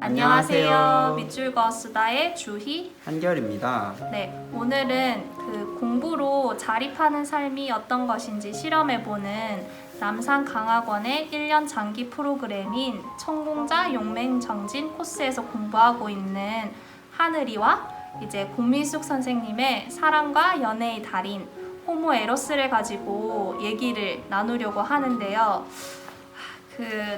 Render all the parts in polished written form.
안녕하세요. 밑줄과 수다의 주희, 한결입니다. 네, 오늘은 그 공부로 자립하는 삶이 어떤 것인지 실험해보는 남산강학원의 1년 장기 프로그램인 천공자 용맹정진 코스에서 공부하고 있는 하늘이와 이제 공민숙 선생님의 사랑과 연애의 달인 호모에로스를 가지고 얘기를 나누려고 하는데요.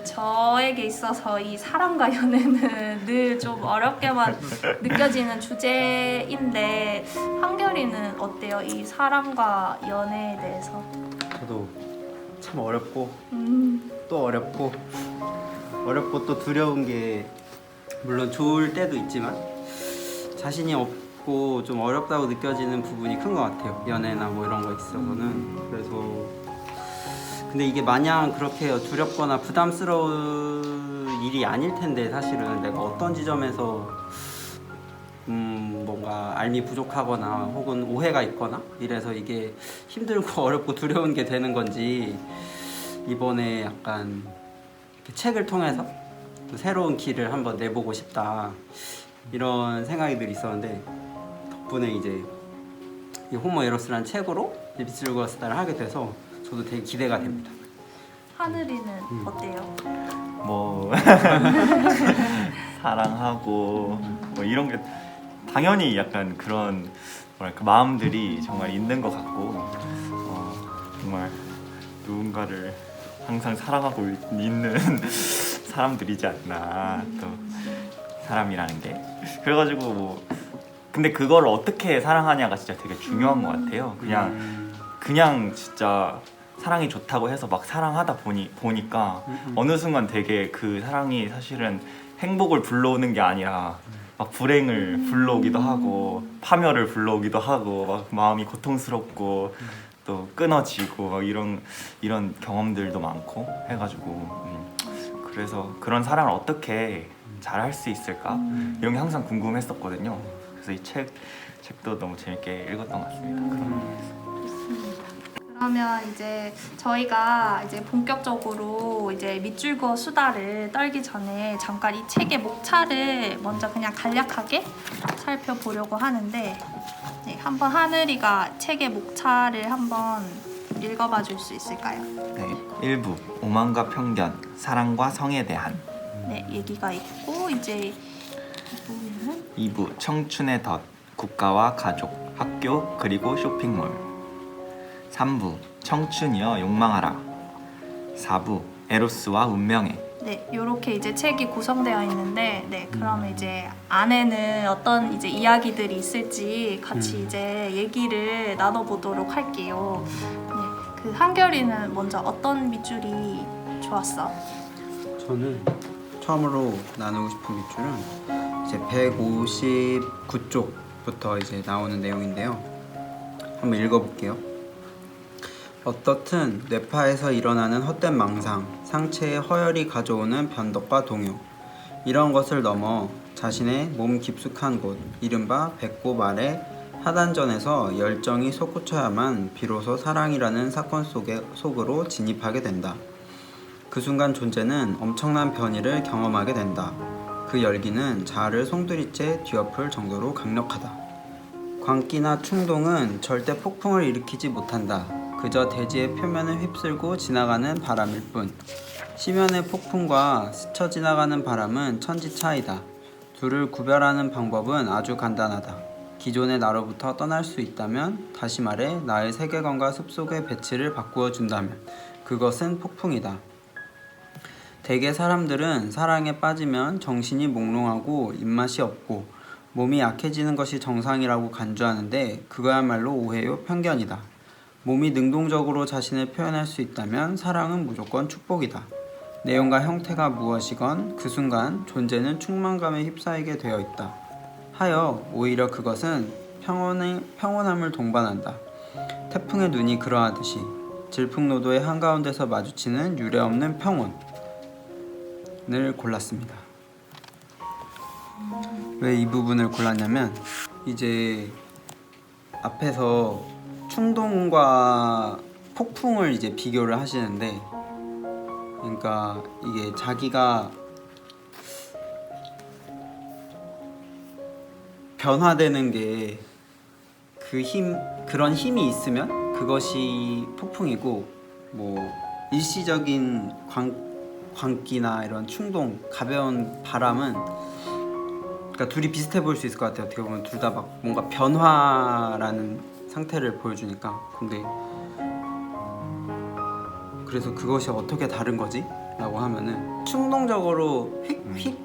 저에게 있어서 이 사랑과 연애는 늘 좀 어렵게만 느껴지는 주제인데 한결이는 어때요? 이 사랑과 연애에 대해서? 저도 참 어렵고 또 어렵고 또 두려운 게 물론 좋을 때도 있지만 자신이 없고 좀 어렵다고 느껴지는 부분이 큰 것 같아요. 연애나 뭐 이런 거 있어서는. 그래서 근데 이게 마냥 그렇게 두렵거나 부담스러운 일이 아닐 텐데 사실은 내가 어떤 지점에서 뭔가 알미 부족하거나 혹은 오해가 있거나 이래서 이게 힘들고 어렵고 두려운 게 되는 건지 이번에 약간 책을 통해서 또 새로운 길을 한번 내보고 싶다 이런 생각이 늘 있었는데 덕분에 이제 이 호모에로스라는 책으로 밑줄과 수다를 하게 돼서 저도 되게 기대가 됩니다. 하늘이는 어때요? 뭐 사랑하고 뭐 이런 게 당연히 약간 그런 뭐랄까 마음들이 정말 있는 것 같고 정말 누군가를 항상 사랑하고 있는 사람들이지 않나 또 사람이라는 게 그래가지고 뭐 근데 그걸 어떻게 사랑하냐가 진짜 되게 중요한 것 같아요. 그냥 진짜 사랑이 좋다고 해서 막 사랑하다 보니까 어느 순간 되게 그 사랑이 사실은 행복을 불러오는 게 아니라 막 불행을 불러오기도 하고 파멸을 불러오기도 하고 막 마음이 고통스럽고 또 끊어지고 막 이런 경험들도 많고 해가지고 그래서 그런 사랑을 어떻게 잘 할 수 있을까 이런 게 항상 궁금했었거든요. 그래서 이 책도 너무 재밌게 읽었던 것 같습니다. 그러면 이제 저희가 이제 본격적으로 이제 밑줄과 수다를 떨기 전에 잠깐 이 책의 목차를 먼저 그냥 간략하게 살펴보려고 하는데 네, 한번 하늘이가 책의 목차를 한번 읽어봐 줄 수 있을까요? 네, 1부 오만과 편견, 사랑과 성에 대한 네, 얘기가 있고 이제 2부 청춘의 덫, 국가와 가족, 학교, 그리고 쇼핑몰 3부 청춘이여 욕망하라 4부 에로스와 운명에 네, 이렇게 이제 책이 구성되어 있는데, 네, 그러면 이제 안에는 어떤 이제 이야기들이 있을지 같이 이제 얘기를 나눠보도록 할게요. 네, 그 한결이는 먼저 어떤 밑줄이 좋았어? 저는 처음으로 나누고 싶은 밑줄은 이제 159쪽부터 이제 나오는 내용인데요. 한번 읽어볼게요. 어떻든 뇌파에서 일어나는 헛된 망상, 상체에 허혈이 가져오는 변덕과 동요 이런 것을 넘어 자신의 몸 깊숙한 곳, 이른바 배꼽 아래 하단전에서 열정이 솟구쳐야만 비로소 사랑이라는 사건 속으로 진입하게 된다. 그 순간 존재는 엄청난 변이를 경험하게 된다. 그 열기는 자아를 송두리째 뒤엎을 정도로 강력하다. 광기나 충동은 절대 폭풍을 일으키지 못한다. 그저 대지의 표면을 휩쓸고 지나가는 바람일 뿐. 시면의 폭풍과 스쳐 지나가는 바람은 천지 차이다. 둘을 구별하는 방법은 아주 간단하다. 기존의 나로부터 떠날 수 있다면, 다시 말해 나의 세계관과 습속의 배치를 바꾸어 준다면 그것은 폭풍이다. 대개 사람들은 사랑에 빠지면 정신이 몽롱하고 입맛이 없고 몸이 약해지는 것이 정상이라고 간주하는데 그거야말로 오해요, 편견이다. 몸이 능동적으로 자신을 표현할 수 있다면 사랑은 무조건 축복이다. 내용과 형태가 무엇이건 그 순간 존재는 충만감에 휩싸이게 되어 있다. 하여 오히려 그것은 평온함을 동반한다. 태풍의 눈이 그러하듯이 질풍노도의 한가운데서 마주치는 유례없는 평온을 골랐습니다. 왜 이 부분을 골랐냐면 이제 앞에서 충동과 폭풍을 이제 비교를 하시는데, 그러니까 이게 자기가 변화되는 게 그런 힘이 있으면 그것이 폭풍이고, 뭐 일시적인 광기나 이런 충동, 가벼운 바람은, 그러니까 둘이 비슷해 보일 수 있을 것 같아요. 어떻게 보면 둘 다 막 뭔가 변화라는 상태를 보여주니까. 근데 그래서 그것이 어떻게 다른 거지? 라고 하면은 충동적으로 휙휙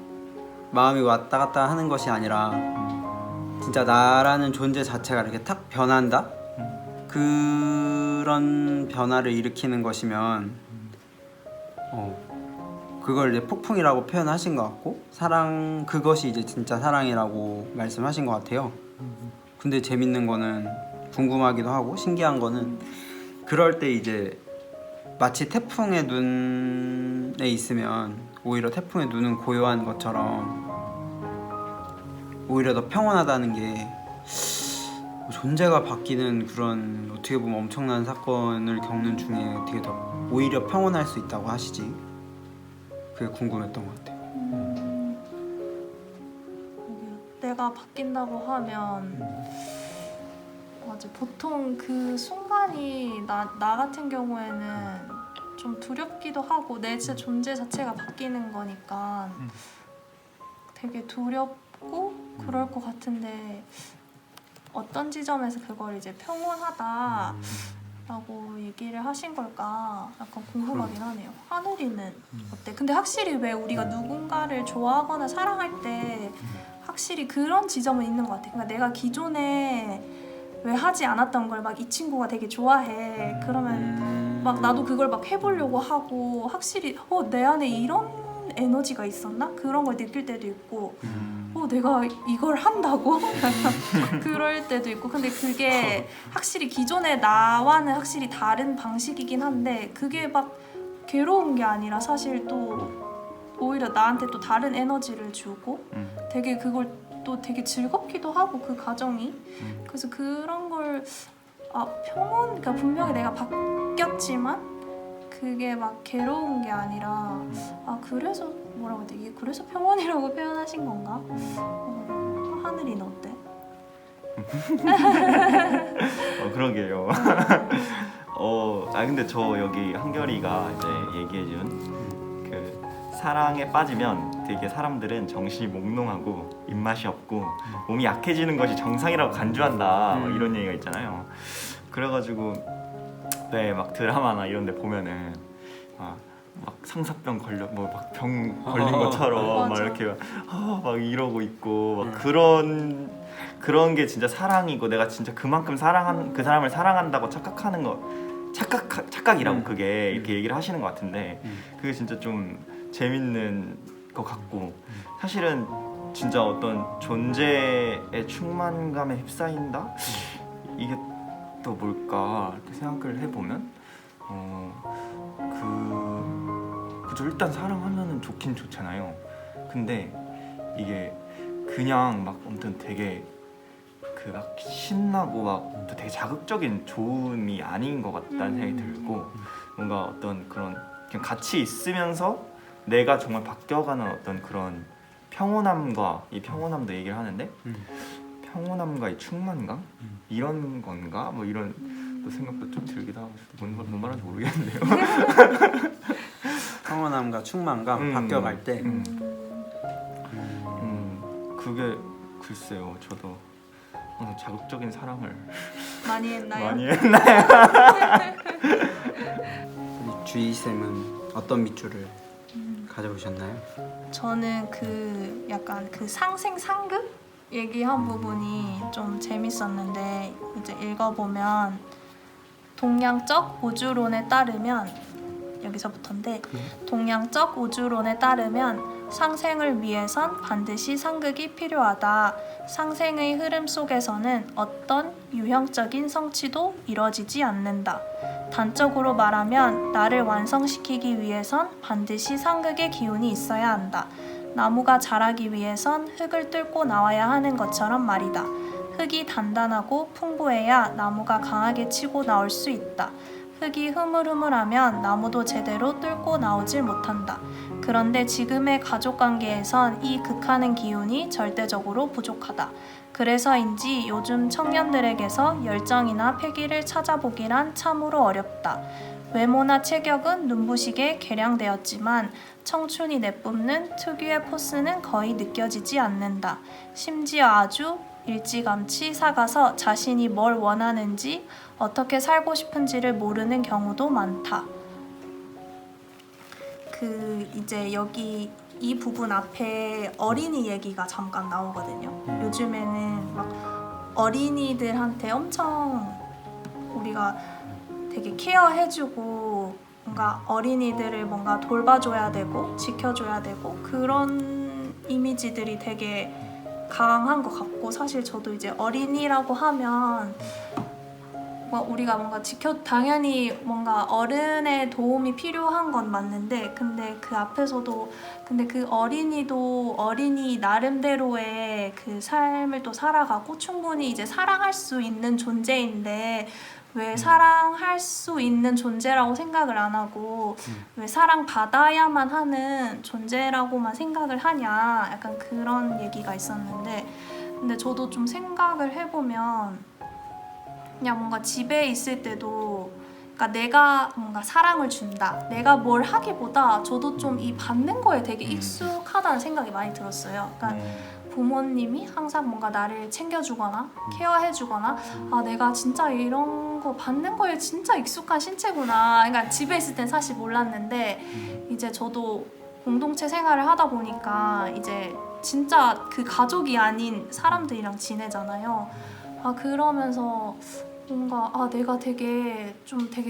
마음이 왔다 갔다 하는 것이 아니라 진짜 나라는 존재 자체가 이렇게 탁 변한다? 그런 변화를 일으키는 것이면 그걸 이제 폭풍이라고 표현하신 것 같고, 그것이 이제 진짜 사랑이라고 말씀하신 것 같아요. 근데 재밌는 거는, 궁금하기도 하고 신기한 거는, 그럴 때 이제 마치 태풍의 눈에 있으면 오히려 태풍의 눈은 고요한 것처럼 오히려 더 평온하다는 게, 존재가 바뀌는 그런 어떻게 보면 엄청난 사건을 겪는 중에 어떻게 더 오히려 평온할 수 있다고 하시지? 그게 궁금했던 것 같아요. 내가 바뀐다고 하면 맞아, 보통 그 순간이 나 같은 경우에는 좀 두렵기도 하고, 내 진짜 존재 자체가 바뀌는 거니까 되게 두렵고 그럴 것 같은데, 어떤 지점에서 그걸 이제 평온하다라고 얘기를 하신 걸까 약간 궁금하긴 하네요. 하늘이는 어때? 근데 확실히 왜 우리가 누군가를 좋아하거나 사랑할 때 확실히 그런 지점은 있는 것 같아. 그러니까 내가 기존에 왜 하지 않았던 걸 막 이 친구가 되게 좋아해. 그러면 막 나도 그걸 막 해보려고 하고, 확실히 내 안에 이런 에너지가 있었나? 그런 걸 느낄 때도 있고, 내가 이걸 한다고? 그럴 때도 있고. 근데 그게 확실히 기존의 나와는 확실히 다른 방식이긴 한데, 그게 막 괴로운 게 아니라 사실 또 오히려 나한테 또 다른 에너지를 주고, 되게 그걸 또 되게 즐겁기도 하고, 그 과정이. 그래서 그런 걸 그러니까 분명히 내가 바뀌었지만 그게 막 괴로운 게 아니라, 그래서 뭐라고 해야 돼? 이게 그래서 평온이라고 표현하신 건가? 하늘이는 어때? 그러게요. 근데 저 여기 한결이가 이제 얘기해준 그 사랑에 빠지면 되게 사람들은 정신이 몽롱하고 입맛이 없고 몸이 약해지는 것이 정상이라고 간주한다, 뭐 이런 얘기가 있잖아요. 그래가지고 막 드라마나 이런 데 보면은 막 상사병 걸려, 뭐 막 병 걸린 것처럼 막 이렇게 막 이러고 있고, 막 그런 게 진짜 사랑이고, 내가 진짜 그만큼 그 사람을 사랑한다고 착각하는 거, 착각이라고 그게 이렇게 얘기를 하시는 것 같은데, 그게 진짜 좀 재밌는 것 같고, 사실은 진짜 어떤 존재의 충만감에 휩싸인다? 이게 또 뭘까 이렇게 생각을 해보면, 그저 일단 사랑하면은 좋긴 좋잖아요. 근데 이게 그냥 막 아무튼 되게 막 신나고 막 되게 자극적인 좋음이 아닌 것 같다는 생각이 들고, 뭔가 어떤 그런 그냥 같이 있으면서 내가 정말 바뀌어가는 어떤 그런 평온함과, 이 평온함도 얘기를 하는데, 평온함과 이 충만감? 이런 건가? 뭐 이런 또 생각도 좀 들기도 하고, 뭔 말인지 모르겠는데요. 평온함과 충만감 바뀌어갈 때 그게 글쎄요, 저도 자극적인 사랑을 많이 했나요? 많이 했나요? 우리 주희쌤은 어떤 밑줄을 가져오셨나요? 저는 약간 상생 상급 얘기한 부분이 좀 재밌었는데, 이제 읽어보면 동양적 우주론에 따르면, 여기서부터인데, 동양적 우주론에 따르면 상생을 위해선 반드시 상극이 필요하다. 상생의 흐름 속에서는 어떤 유형적인 성취도 이뤄지지 않는다. 단적으로 말하면 나를 완성시키기 위해선 반드시 상극의 기운이 있어야 한다. 나무가 자라기 위해선 흙을 뚫고 나와야 하는 것처럼 말이다. 흙이 단단하고 풍부해야 나무가 강하게 치고 나올 수 있다. 흙이 흐물흐물하면 나무도 제대로 뚫고 나오질 못한다. 그런데 지금의 가족관계에선 이 극하는 기운이 절대적으로 부족하다. 그래서인지 요즘 청년들에게서 열정이나 패기를 찾아보기란 참으로 어렵다. 외모나 체격은 눈부시게 개량되었지만 청춘이 내뿜는 특유의 포스는 거의 느껴지지 않는다. 심지어 아주 일찌감치 사가서 자신이 뭘 원하는지 어떻게 살고 싶은지를 모르는 경우도 많다. 이제 여기 이 부분 앞에 어린이 얘기가 잠깐 나오거든요. 요즘에는 막 어린이들한테 엄청 우리가 되게 케어해주고 뭔가 어린이들을 뭔가 돌봐줘야 되고 지켜줘야 되고 그런 이미지들이 되게 강한 것 같고, 사실 저도 이제 어린이라고 하면 우리가 뭔가 당연히 뭔가 어른의 도움이 필요한 건 맞는데, 근데 그 앞에서도 근데 그 어린이도 어린이 나름대로의 그 삶을 또 살아가고 충분히 이제 사랑할 수 있는 존재인데 왜 사랑할 수 있는 존재라고 생각을 안 하고 왜 사랑받아야만 하는 존재라고만 생각을 하냐, 약간 그런 얘기가 있었는데, 근데 저도 좀 생각을 해보면 그냥 뭔가 집에 있을 때도 그러니까 내가 뭔가 사랑을 준다, 내가 뭘 하기보다 저도 좀 이 받는 거에 되게 익숙하다는 생각이 많이 들었어요. 그러니까 부모님이 항상 뭔가 나를 챙겨주거나 케어해주거나 내가 진짜 이런 거 받는 거에 진짜 익숙한 신체구나. 그러니까 집에 있을 땐 사실 몰랐는데 이제 저도 공동체 생활을 하다 보니까 이제 진짜 그 가족이 아닌 사람들이랑 지내잖아요. 그러면서 뭔가 내가 되게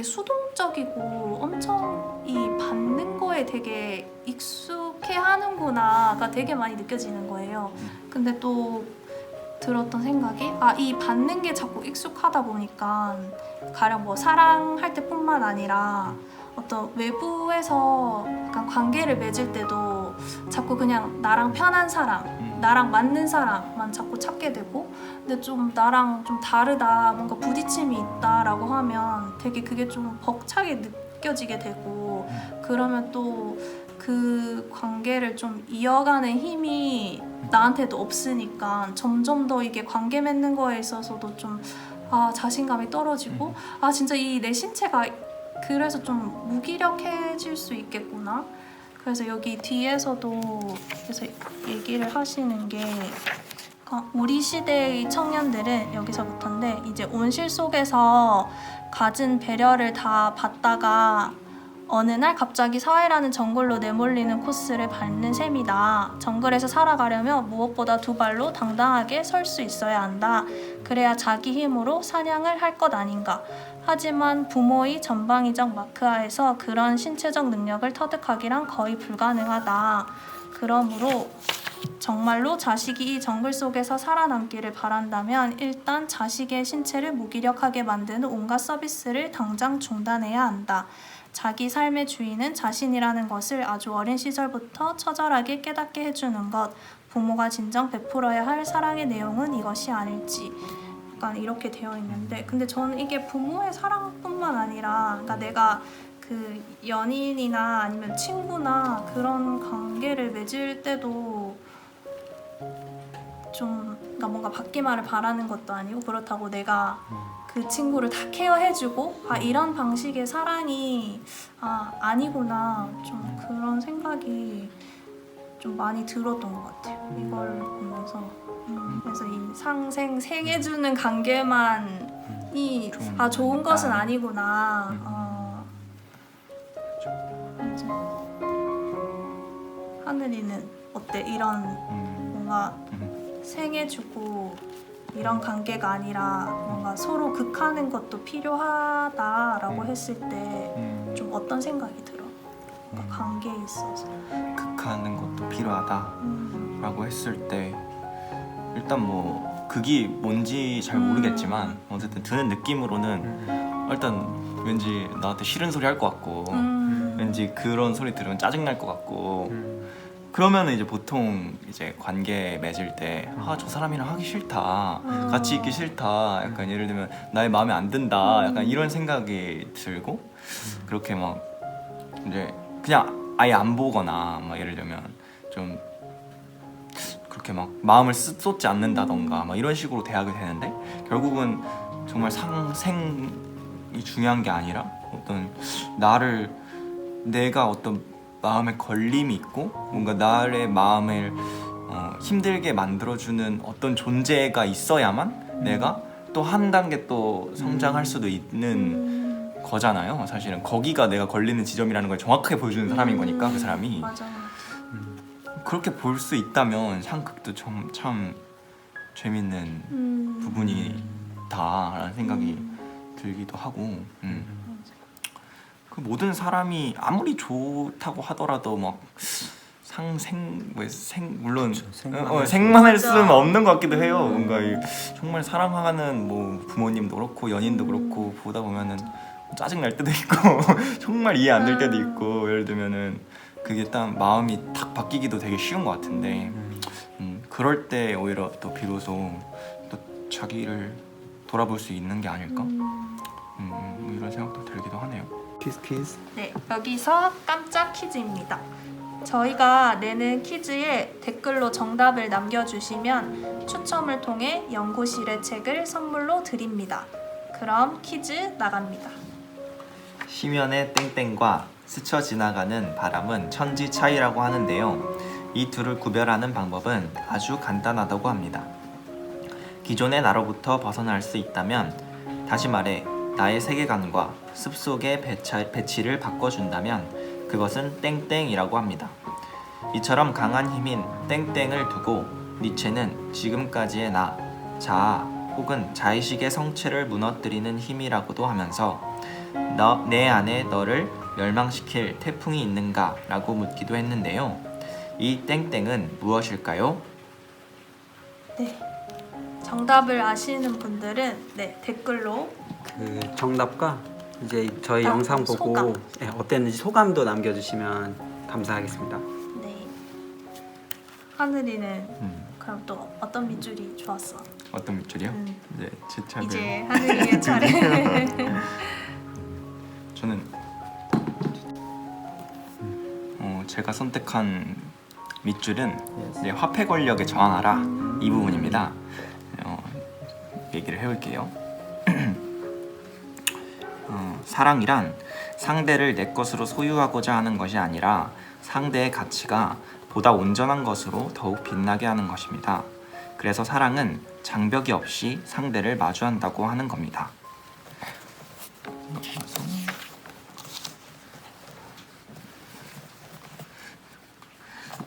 수동적이고 엄청 이 받는 거에 되게 익숙해하는구나가 되게 많이 느껴지는 거예요. 근데 또 들었던 생각이 이 받는 게 자꾸 익숙하다 보니까 가령 뭐 사랑할 때뿐만 아니라 어떤 외부에서 약간 관계를 맺을 때도 자꾸 그냥 나랑 편한 사람, 나랑 맞는 사람만 자꾸 찾게 되고, 근데 좀 나랑 좀 다르다, 뭔가 부딪힘이 있다라고 하면 되게 그게 좀 벅차게 느껴지게 되고, 그러면 또 그 관계를 좀 이어가는 힘이 나한테도 없으니까 점점 더 이게 관계 맺는 거에 있어서도 좀 자신감이 떨어지고 진짜 이 내 신체가 그래서 좀 무기력해질 수 있겠구나. 그래서 여기 뒤에서도 그래서 얘기를 하시는 게 우리 시대의 청년들은 여기서부터인데 이제 온실 속에서 갖은 배려를 다 받다가 어느 날 갑자기 사회라는 정글로 내몰리는 코스를 밟는 셈이다. 정글에서 살아가려면 무엇보다 두 발로 당당하게 설 수 있어야 한다. 그래야 자기 힘으로 사냥을 할 것 아닌가. 하지만 부모의 전방위적 마크하에서 그런 신체적 능력을 터득하기란 거의 불가능하다. 그러므로 정말로 자식이 이 정글 속에서 살아남기를 바란다면 일단 자식의 신체를 무기력하게 만드는 온갖 서비스를 당장 중단해야 한다. 자기 삶의 주인은 자신이라는 것을 아주 어린 시절부터 처절하게 깨닫게 해주는 것. 부모가 진정 베풀어야 할 사랑의 내용은 이것이 아닐지. 약간 이렇게 되어 있는데, 근데 저는 이게 부모의 사랑뿐만 아니라 그러니까 내가 그 연인이나 아니면 친구나 그런 관계를 맺을 때도 좀 그러니까 뭔가 받기만을 바라는 것도 아니고, 그렇다고 내가 그 친구를 다 케어해주고 이런 방식의 사랑이 아니구나, 좀 그런 생각이 좀 많이 들었던 것 같아요. 이걸 보면서 그래서 이 상생 생해주는 관계만이 좋은 것은 아니구나. 맞아. 하늘이는 어때? 이런 뭔가 생해주고 이런 관계가 아니라 뭔가 서로 극하는 것도 필요하다라고 했을 때 좀 어떤 생각이 들어? 그러니까 관계에 있어서 극하는 것도 필요하다라고 했을 때 일단 뭐 그게 뭔지 잘 모르겠지만 어쨌든 드는 느낌으로는 일단 왠지 나한테 싫은 소리 할 것 같고 왠지 그런 소리 들으면 짜증날 것 같고 그러면은 이제 보통 이제 관계 맺을 때 저 사람이랑 하기 싫다, 같이 있기 싫다, 약간 예를 들면 나의 마음에 안 든다, 약간 이런 생각이 들고 그렇게 막 이제 그냥 아예 안 보거나 막 예를 들면 좀 그렇게 막 마음을 쏟지 않는다던가 막 이런 식으로 대하게 되는데, 결국은 정말 상생이 중요한 게 아니라 어떤 내가 어떤 마음에 걸림이 있고 뭔가 나의 마음을 힘들게 만들어주는 어떤 존재가 있어야만 내가 또 한 단계 또 성장할 수도 있는 거잖아요. 사실은 거기가 내가 걸리는 지점이라는 걸 정확하게 보여주는 사람인 거니까 그 사람이. 맞아. 그렇게 볼 수 있다면 상극도 참 재밌는 부분이다라는 생각이 들기도 하고. 그 모든 사람이 아무리 좋다고 하더라도 막 물론 생만할 수는 없는 것 같기도 해요. 뭔가 정말 사랑하는 뭐 부모님도 그렇고 연인도 그렇고 보다 보면은 짜증 날 때도 있고 정말 이해 안 될 때도 있고, 예를 들면은 그게 딱 마음이 탁 바뀌기도 되게 쉬운 것 같은데 그럴 때 오히려 또 비로소 또 자기를 돌아볼 수 있는 게 아닐까? 뭐 이런 생각도 들기도 하네요. 퀴즈. 네, 여기서 깜짝 퀴즈입니다. 저희가 내는 퀴즈에 댓글로 정답을 남겨주시면 추첨을 통해 연구실의 책을 선물로 드립니다. 그럼 퀴즈 나갑니다. 심연의 땡땡과 스쳐 지나가는 바람은 천지 차이라고 하는데요. 이 둘을 구별하는 방법은 아주 간단하다고 합니다. 기존의 나로부터 벗어날 수 있다면, 다시 말해 나의 세계관과 습속의 배치를 바꿔준다면 그것은 땡땡이라고 합니다. 이처럼 강한 힘인 땡땡을 두고 니체는 지금까지의 나, 자아 혹은 자의식의 성체를 무너뜨리는 힘이라고도 하면서 내 안에 너를 멸망시킬 태풍이 있는가? 라고 묻기도 했는데요. 이 땡땡은 무엇일까요? 네, 정답을 아시는 분들은 댓글로 그 정답과 이제 저희 아, 영상 보고 소감. 어땠는지 소감도 남겨주시면 감사하겠습니다. 네. 하늘이는 그럼 또 어떤 밑줄이 좋았어? 어떤 밑줄이요? 이제 제 차례. 이제 하늘이의 차례. 저는 제가 선택한 밑줄은 이제 화폐 권력에 저항하라 이 부분입니다. 얘기를 해볼게요. 사랑이란 상대를 내 것으로 소유하고자 하는 것이 아니라 상대의 가치가 보다 온전한 것으로 더욱 빛나게 하는 것입니다. 그래서 사랑은 장벽이 없이 상대를 마주한다고 하는 겁니다.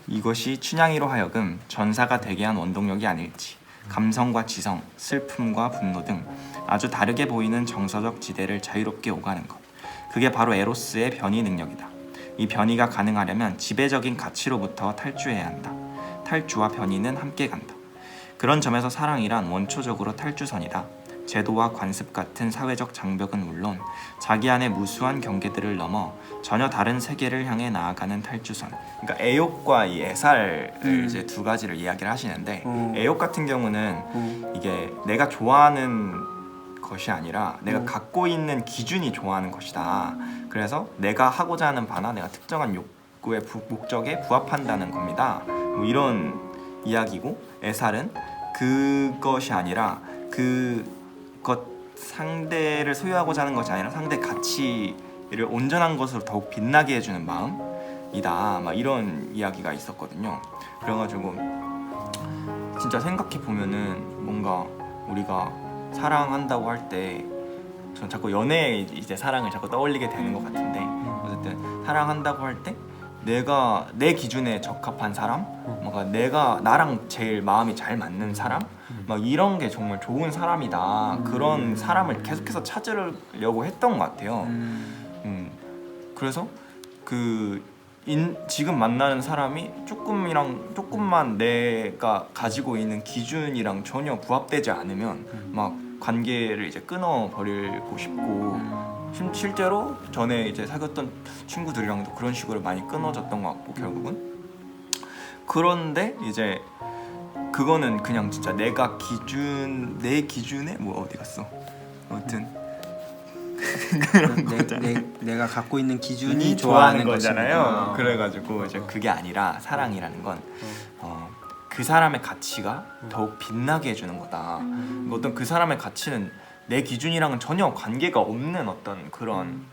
이것이 춘향이로 하여금 전사가 되게 한 원동력이 아닐지, 감성과 지성, 슬픔과 분노 등 아주 다르게 보이는 정서적 지대를 자유롭게 오가는 것, 그게 바로 에로스의 변이 능력이다. 이 변이가 가능하려면 지배적인 가치로부터 탈주해야 한다. 탈주와 변이는 함께 간다. 그런 점에서 사랑이란 원초적으로 탈주선이다. 제도와 관습 같은 사회적 장벽은 물론 자기 안의 무수한 경계들을 넘어 전혀 다른 세계를 향해 나아가는 탈주선. 그러니까 애욕과 이 애살을 이제 두 가지를 이야기를 하시는데, 애욕 같은 경우는 이게 내가 좋아하는 것이 아니라 내가 갖고 있는 기준이 좋아하는 것이다. 그래서 내가 하고자 하는 바나 내가 특정한 욕구의 목적에 부합한다는 겁니다. 뭐 이런 이야기고, 애살은 그것이 아니라 상대를 소유하고자 하는 것이 아니라 상대 가치를 온전한 것으로 더욱 빛나게 해주는 마음이다. 막 이런 이야기가 있었거든요. 그래가지고 진짜 생각해 보면은 뭔가 우리가 사랑한다고 할 때 전 자꾸 연애의 이제 사랑을 자꾸 떠올리게 되는 것 같은데, 어쨌든 사랑한다고 할 때 내가 내 기준에 적합한 사람, 뭔가 내가 나랑 제일 마음이 잘 맞는 사람, 막 이런 게 정말 좋은 사람이다. 그런 사람을 계속해서 찾으려고 했던 것 같아요. 그래서 지금 만나는 사람이 조금만 내가 가지고 있는 기준이랑 전혀 부합되지 않으면 막 관계를 이제 끊어버리고 싶고, 실제로 전에 이제 사귀었던 친구들이랑도 그런 식으로 많이 끊어졌던 것 같고, 결국은 그런데 이제 그거는 그냥 진짜 내 기준에 뭐 어디 갔어? 아무튼 그런 거잖아요. 내가 갖고 있는 기준이 이 좋아하는 것이니까. 거잖아요. 그래가지고 이제 그게 아니라 사랑이라는 건 그 사람의 가치가 더욱 빛나게 해주는 거다. 어떤 그 사람의 가치는 내 기준이랑은 전혀 관계가 없는 어떤 그런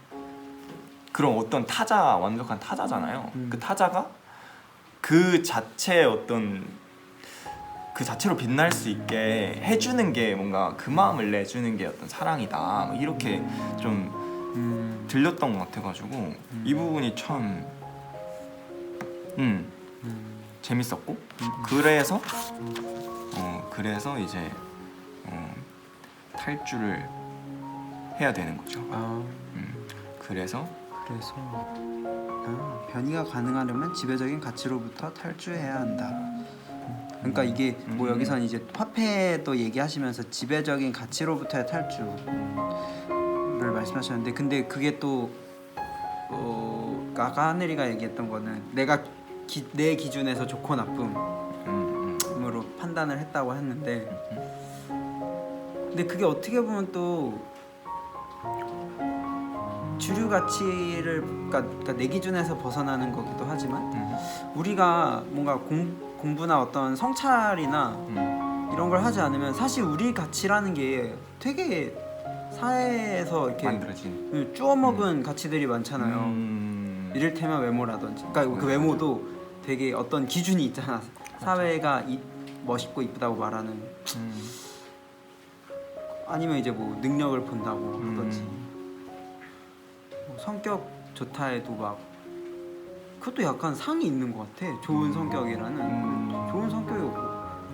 어떤 타자, 완벽한 타자잖아요. 그 타자가 그 자체의 어떤 그 자체로 빛날 수 있게 해주는 게 뭔가 그 마음을 내주는 게 어떤 사랑이다. 이렇게 좀 들렸던 것 같아가지고 이 부분이 참 재밌었고 그래서 이제 탈주를 해야 되는 거죠. 그래서 변이가 가능하려면 지배적인 가치로부터 탈주해야 한다. 그러니까 이게 뭐 여기선 이제 화폐도 얘기하시면서 지배적인 가치로부터의 탈주를 말씀하셨는데, 근데 그게 또 아까 하늘이가 얘기했던 거는 내가 내 기준에서 좋고 나쁨으로 판단을 했다고 했는데, 근데 그게 어떻게 보면 또 주류 가치를 그러니까 내 기준에서 벗어나는 거기도 하지만 우리가 뭔가 공부나 어떤 성찰이나 이런 걸 하지 않으면 사실 우리 가치라는 게 되게 사회에서 이렇게 만들어진 쪼어먹은 가치들이 많잖아요. 이를테면 외모라든지, 그러니까 그 외모도 되게 어떤 기준이 있잖아. 사회가 멋있고 이쁘다고 말하는, 아니면 이제 뭐 능력을 본다고 하든지, 뭐 성격 좋다 해도 막 그것도 약간 상이 있는 것 같아. 좋은 성격이라는 좋은 성격이고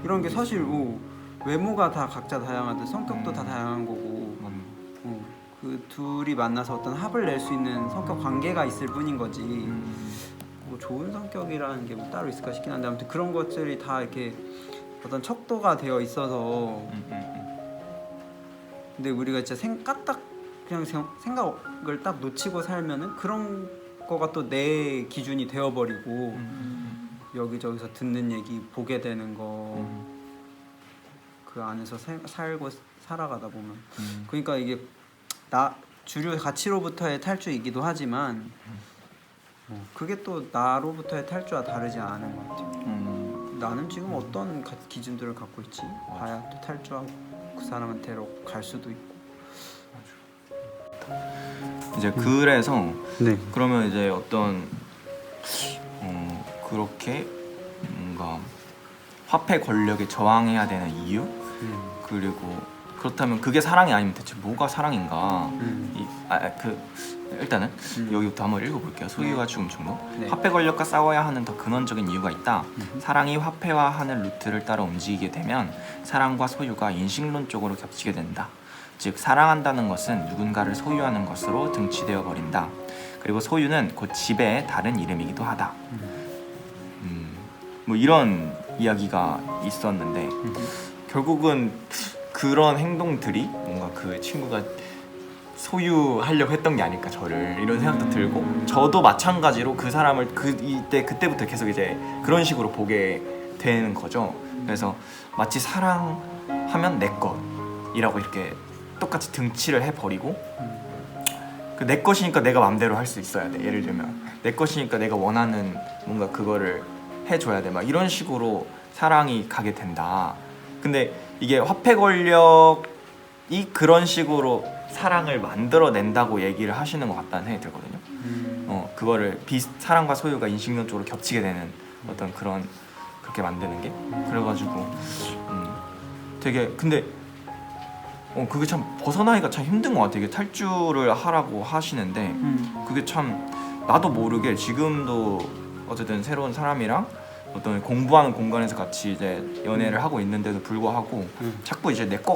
이런 게 사실 뭐 외모가 다 각자 다양하듯 성격도 다 다양한 거고, 그 둘이 만나서 어떤 합을 낼 수 있는 성격 관계가 있을 뿐인 거지. 뭐 좋은 성격이라는 게 뭐 따로 있을까 싶긴 한데, 아무튼 그런 것들이 다 이렇게 어떤 척도가 되어 있어서. 근데 우리가 진짜 그냥 생각을 딱 놓치고 살면은 그런 거가 또 내 기준이 되어버리고 여기저기서 듣는 얘기 보게 되는 거, 그 안에서 살고 살아가다 보면 그러니까 이게 주류 가치로부터의 탈주이기도 하지만 그게 또 나로부터의 탈주와 다르지 않은 것 같아요. 나는 지금 어떤 기준들을 갖고 있지? 봐야 또 탈주하고 그 사람한테로 갈 수도 있고. 이제 그래서 네. 그러면 이제 어떤 그렇게 뭔가 화폐 권력에 저항해야 되는 이유, 그리고 그렇다면 그게 사랑이 아니면 대체 뭐가 사랑인가? 일단은 여기부터 한번 읽어볼게요. 소유와 중충로. 네. 화폐 권력과 싸워야 하는 더 근원적인 이유가 있다. 사랑이 화폐화하는 루트를 따라 움직이게 되면 사랑과 소유가 인식론적으로 겹치게 된다. 즉 사랑한다는 것은 누군가를 소유하는 것으로 등치되어 버린다. 그리고 소유는 곧 지배의 다른 이름이기도 하다. 뭐 이런 이야기가 있었는데 결국은 그런 행동들이 뭔가 그 친구가 소유하려고 했던 게 아닐까, 저를, 이런 생각도 들고, 저도 마찬가지로 그 사람을 그때부터 계속 이제 그런 식으로 보게 되는 거죠. 그래서 마치 사랑하면 내 것이라고 이렇게 똑같이 등치를 해버리고, 그 내 것이니까 내가 맘대로 할 수 있어야 돼. 예를 들면 내 것이니까 내가 원하는 뭔가 그거를 해줘야 돼. 막 이런 식으로 사랑이 가게 된다. 근데 이게 화폐 권력이 그런 식으로 사랑을 만들어낸다고 얘기를 하시는 것 같다는 생각이 들거든요. 그거를 사랑과 소유가 인식론적으로 겹치게 되는 어떤 그렇게 만드는 게, 그래가지고 되게, 근데 그게 참 벗어나기가 참 힘든 것 같아요. 이게 탈주를 하라고 하시는데 그게 참 나도 모르게 지금도 어쨌든 새로운 사람이랑 어떤 공부하는 공간에서 같이 이제 연애를 하고 있는데도 불구하고 자꾸 이제 내 거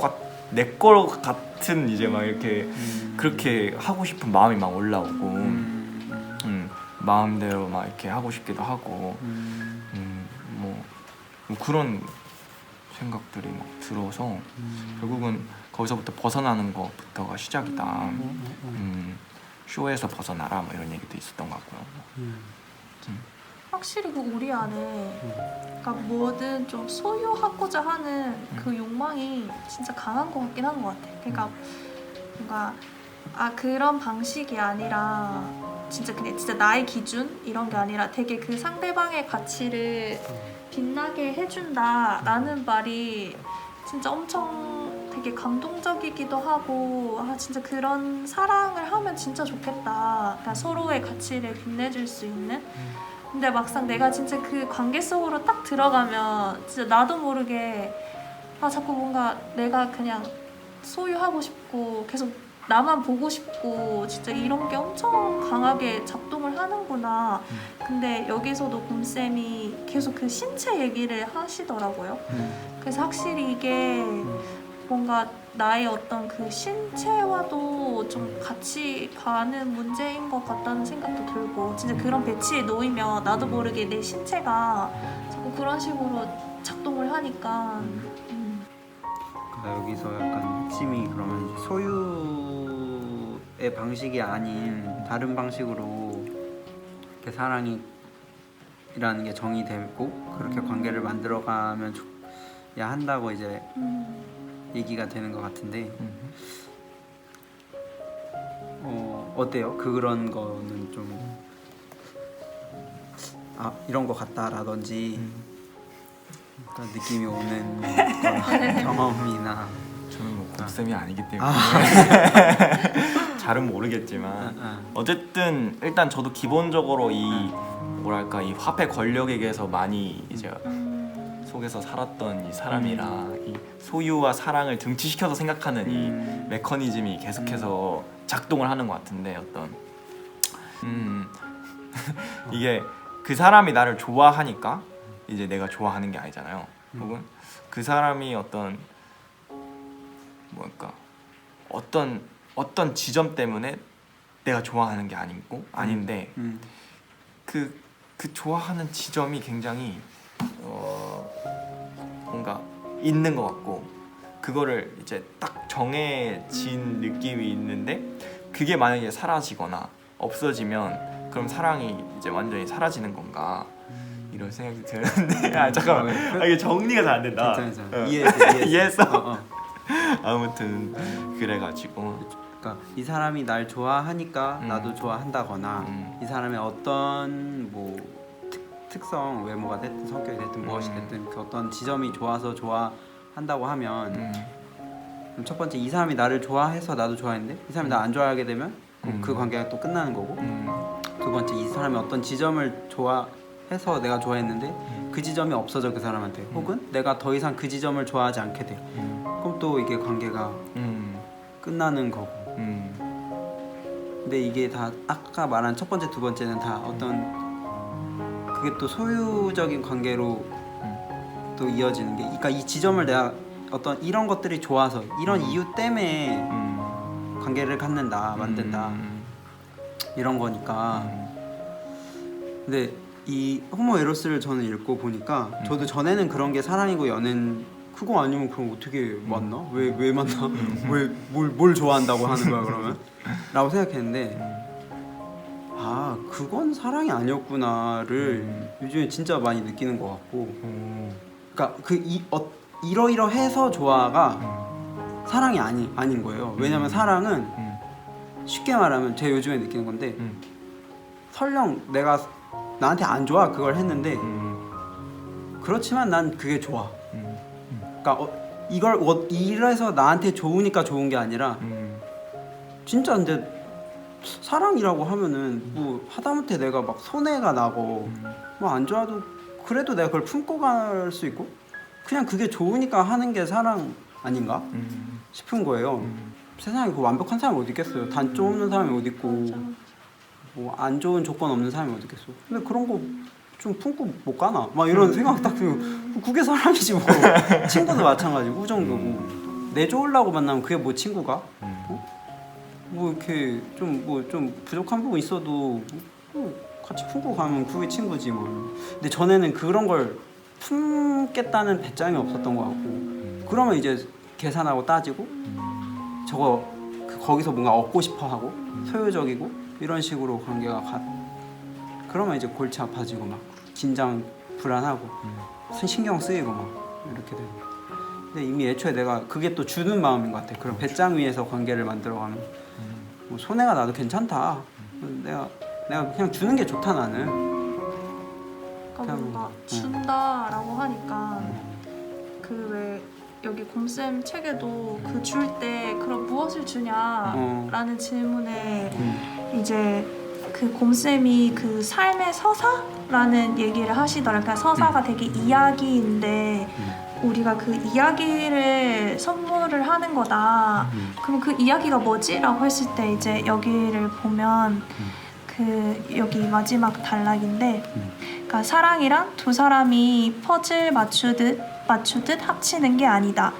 같은 이제 막 이렇게 그렇게 하고 싶은 마음이 막 올라오고 마음대로 막 이렇게 하고 싶기도 하고 뭐 그런 생각들이 막 들어서 결국은 거기서부터 벗어나는 것부터가 시작이다. 쇼에서 벗어나라 뭐 이런 얘기도 있었던 것 같고요. 확실히 그 우리 안에 그러니까 뭐든 좀 소유하고자 하는 그 욕망이 진짜 강한 것 같긴 한 것 같아. 그러니까 뭔가 그런 방식이 아니라 진짜 그냥 진짜 나의 기준 이런 게 아니라 되게 그 상대방의 가치를 빛나게 해준다라는 말이 진짜 엄청 되게 감동적이기도 하고 진짜 그런 사랑을 하면 진짜 좋겠다. 그러니까 서로의 가치를 빛내줄 수 있는. 근데 막상 내가 진짜 그 관계 속으로 딱 들어가면 진짜 나도 모르게 자꾸 뭔가 내가 그냥 소유하고 싶고 계속 나만 보고 싶고 진짜 이런 게 엄청 강하게 작동을 하는구나. 근데 여기서도 곰쌤이 계속 그 신체 얘기를 하시더라고요. 그래서 확실히 이게 뭔가 나의 어떤 그 신체와도 좀 같이 가는 문제인 것 같다는 생각도 들고 진짜 그런 배치에 놓이면 나도 모르게 내 신체가 자꾸 그런 식으로 작동을 하니까 그러니까 여기서 약간 핵심이 그러면 이제 소유의 방식이 아닌 다른 방식으로 이렇게 사랑이라는 게 정의되고 그렇게 관계를 만들어가면 야 한다고 이제 얘기가 되는 것 같은데 어때요? 그런 거는 좀 이런 거 같다라든지 어떤 느낌이 오는 거나 경험이나 저는 뭐 곰쌤이 아니기 때문에 잘은 모르겠지만 어쨌든 일단 저도 기본적으로 이 뭐랄까 이 화폐 권력에게서 많이 이제 속에서 살았던 이 사람이라 이 소유와 사랑을 등치시켜서 생각하는 이 메커니즘이 계속해서 작동을 하는 것 같은데 어떤 이게 그 사람이 나를 좋아하니까 이제 내가 좋아하는 게 아니잖아요. 혹은 그 사람이 어떤 뭐랄까 어떤 지점 때문에 내가 좋아하는 게 아니고 아닌데 그 좋아하는 지점이 굉장히 뭔가 있는 것 같고 그거를 이제 딱 정해진 느낌이 있는데 그게 만약에 사라지거나 없어지면 그럼 사랑이 이제 완전히 사라지는 건가 이런 생각이 드는데 잠깐만 이게 정리가 잘 안 된다. 괜찮아. 이해했어. 아무튼 그래가지고 그러니까 이 사람이 날 좋아하니까 나도 좋아한다거나 이 사람의 어떤 뭐 특성, 외모가 됐든 성격이 됐든 무엇이 됐든 그 어떤 지점이 좋아서 좋아한다고 하면 그럼 첫 번째 이 사람이 나를 좋아해서 나도 좋아했는데 이 사람이 나 안 좋아하게 되면 그 관계가 또 끝나는 거고 두 번째 이 사람이 어떤 지점을 좋아해서 내가 좋아했는데 그 지점이 없어져 그 사람한테 혹은 내가 더 이상 그 지점을 좋아하지 않게 돼 그럼 또 이게 관계가 끝나는 거고 근데 이게 다 아까 말한 첫 번째 두 번째는 다 어떤 그게 또 소유적인 관계로 또 이어지는 게 그러니까 이 지점을 내가 어떤 이런 것들이 좋아서 이런 이유 때문에 관계를 갖는다 만든다 이런 거니까 근데 이 호모 에로스를 저는 읽고 보니까 저도 전에는 그런 게 사랑이고 연애는 그거 아니면 그럼 어떻게 만나? 왜 만나? 뭘 좋아한다고 하는 거야 그러면? 라고 생각했는데 그건 사랑이 아니었구나를 요즘에 진짜 많이 느끼는 것 같고 그러니까 이러이러해서 좋아가 사랑이 아닌 거예요. 왜냐면 사랑은 쉽게 말하면 제가 요즘에 느끼는 건데 설령 내가 나한테 안 좋아 그걸 했는데 그렇지만 난 그게 좋아. 그러니까 이걸 이래서 나한테 좋으니까 좋은 게 아니라 진짜 근데 사랑이라고 하면은 뭐 하다못해 내가 막 손해가 나고 뭐 안 좋아도 그래도 내가 그걸 품고 갈 수 있고 그냥 그게 좋으니까 하는 게 사랑 아닌가 싶은 거예요. 세상에 그 완벽한 사람이 어디 있겠어요. 단점 없는 사람이 어디 있고 뭐 안 좋은 조건 없는 사람이 어디 있겠어. 근데 그런 거 좀 품고 못 가나 막 이런 생각 딱 들고 그게 사랑이지 뭐. 친구도 마찬가지고 우정도고 내 좋으려고 만나면 그게 뭐 친구가 뭐 이렇게 좀 부족한 부분 있어도 같이 품고 가면 그게 친구지 뭐. 근데 전에는 그런 걸 품겠다는 배짱이 없었던 것 같고 그러면 이제 계산하고 따지고 거기서 뭔가 얻고 싶어하고 소유적이고 이런 식으로 관계가 그러면 이제 골치 아파지고 막 긴장 불안하고 신경 쓰이고 막 이렇게 되고. 근데 이미 애초에 내가 그게 또 주는 마음인 것 같아. 그런 배짱 위에서 관계를 만들어가면 뭐 손해가 나도 괜찮다. 내가 그냥 주는 게 좋다 나는. 그러니까 뭔가 준다라고 하니까 그 왜 여기 곰쌤 책에도 그 줄 때 그럼 무엇을 주냐라는 질문에 이제 그 곰쌤이 그 삶의 서사라는 얘기를 하시더라고요. 그러니까 서사가 되게 이야기인데 우리가 그 이야기를 선물을 하는 거다. 그럼 그 이야기가 뭐지? 라고 했을 때 이제 여기를 보면 그 여기 마지막 단락인데 그러니까 사랑이란 두 사람이 퍼즐 맞추듯 합치는 게 아니다.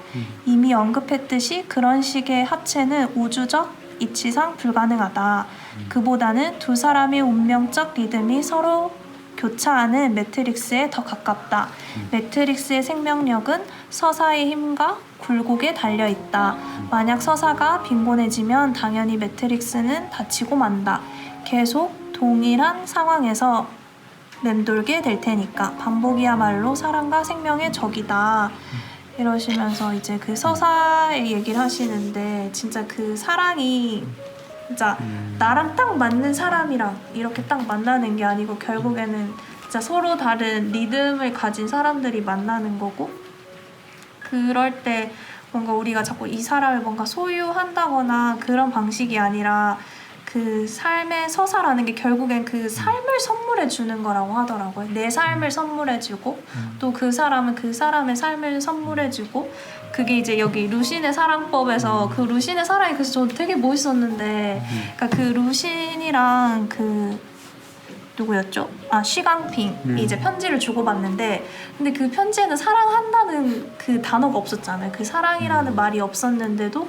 이미 언급했듯이 그런 식의 합체는 우주적 이치상 불가능하다. 그보다는 두 사람의 운명적 리듬이 서로 교차하는 매트릭스에 더 가깝다. 매트릭스의 생명력은 서사의 힘과 굴곡에 달려있다. 만약 서사가 빈곤해지면 당연히 매트릭스는 닫히고 만다. 계속 동일한 상황에서 맴돌게 될 테니까 반복이야말로 사랑과 생명의 적이다. 이러시면서 이제 그 서사의 얘기를 하시는데 진짜 그 사랑이 진짜 나랑 딱 맞는 사람이랑 이렇게 딱 만나는 게 아니고 결국에는 진짜 서로 다른 리듬을 가진 사람들이 만나는 거고 그럴 때 뭔가 우리가 자꾸 이 사람을 뭔가 소유한다거나 그런 방식이 아니라 그 삶의 서사라는 게 결국엔 그 삶을 선물해 주는 거라고 하더라고요. 내 삶을 선물해 주고 또 그 사람은 그 사람의 삶을 선물해 주고 그게 이제 여기 루신의 사랑법에서 그 루신의 사랑이 그래서 저는 되게 멋있었는데 그러니까 그 루신이랑 그 누구였죠? 아 쉬강핑이 이제 편지를 주고받는데 근데 그 편지에는 사랑한다는 그 단어가 없었잖아요. 그 사랑이라는 말이 없었는데도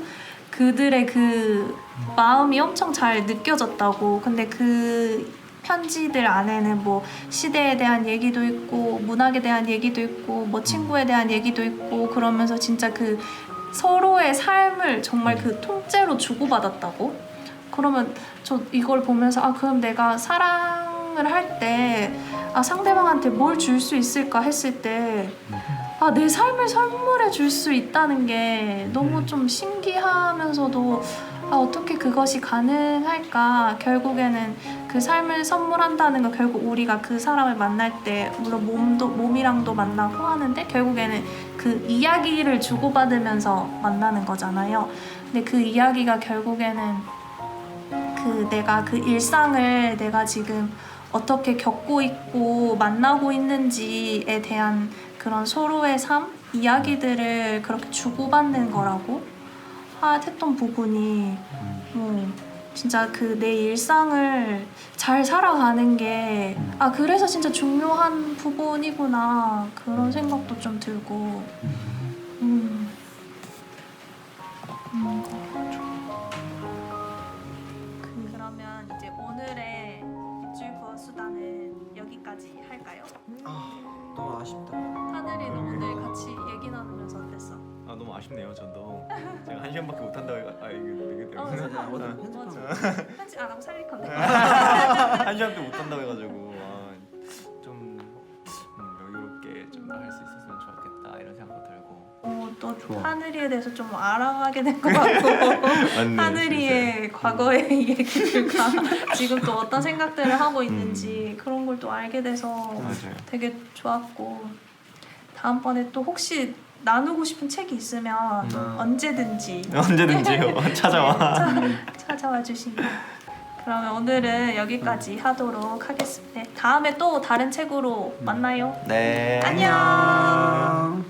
그들의 그 마음이 엄청 잘 느껴졌다고. 근데 그 편지들 안에는 뭐 시대에 대한 얘기도 있고 문학에 대한 얘기도 있고 뭐 친구에 대한 얘기도 있고 그러면서 진짜 그 서로의 삶을 정말 그 통째로 주고받았다고. 그러면 저 이걸 보면서 아 그럼 내가 사랑을 할 때 아 상대방한테 뭘 줄 수 있을까 했을 때 아, 내 삶을 선물해 줄 수 있다는 게 너무 좀 신기하면서도 아, 어떻게 그것이 가능할까? 결국에는 그 삶을 선물한다는 건 결국 우리가 그 사람을 만날 때 물론 몸이랑도 만나고 하는데 결국에는 그 이야기를 주고받으면서 만나는 거잖아요. 근데 그 이야기가 결국에는 그 내가 그 일상을 내가 지금 어떻게 겪고 있고 만나고 있는지에 대한 그런 서로의 삶, 이야기들을 그렇게 주고받는 거라고 했던 부분이 진짜 그 내 일상을 잘 살아가는 게 아 그래서 진짜 중요한 부분이구나 그런 생각도 좀 들고 그러면 이제 오늘의 밑줄 그어 수다는 여기까지 할까요? 너무 아쉽다. 하늘이는 오늘 같이 얘기 나누면서 어땠어? 아 너무 아쉽네요. 저도 제가 1시간밖에 못 한다고 이거 되게 맞아. 편집 안 하고 살릴 건데. 1시간도 못 한다고 해가지고 좀 여유롭게 좀 할 수 있었으면 좋았겠다 이런 생각도 들고. 또 좋아. 하늘이에 대해서 좀 알아가게 된 것 같고 맞네, 하늘이의 과거의 얘기들과 지금 또 어떤 생각들을 하고 있는지 그런 걸 또 알게 돼서 맞아요. 되게 좋았고 다음번에 또 혹시 나누고 싶은 책이 있으면 언제든지 언제든지요. 찾아와. 찾아와 주시면 그러면 오늘은 여기까지 하도록 하겠습니다. 다음에 또 다른 책으로 만나요. 네. 안녕.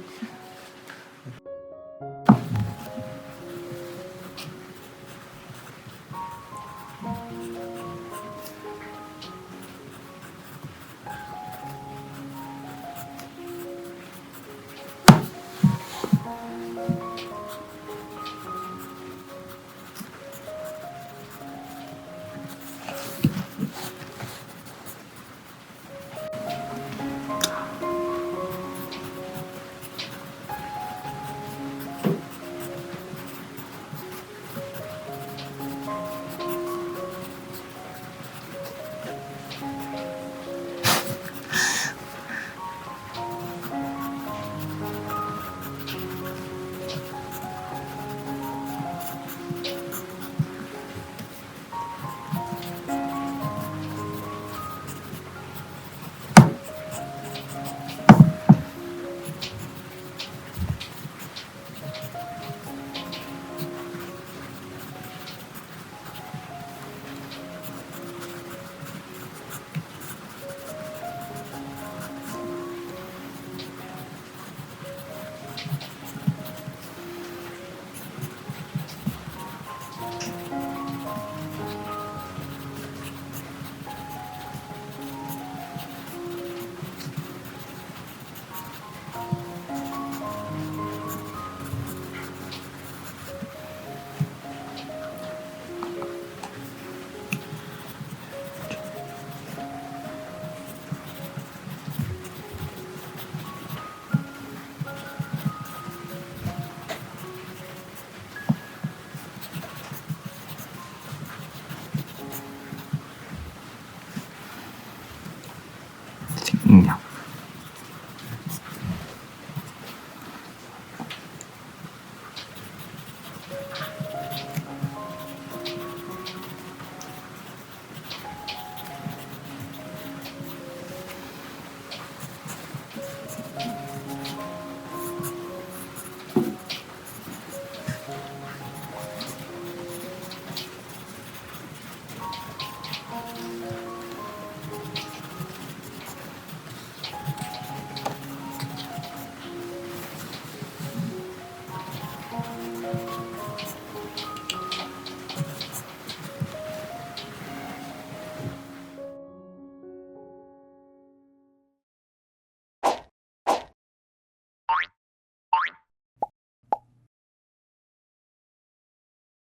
능력.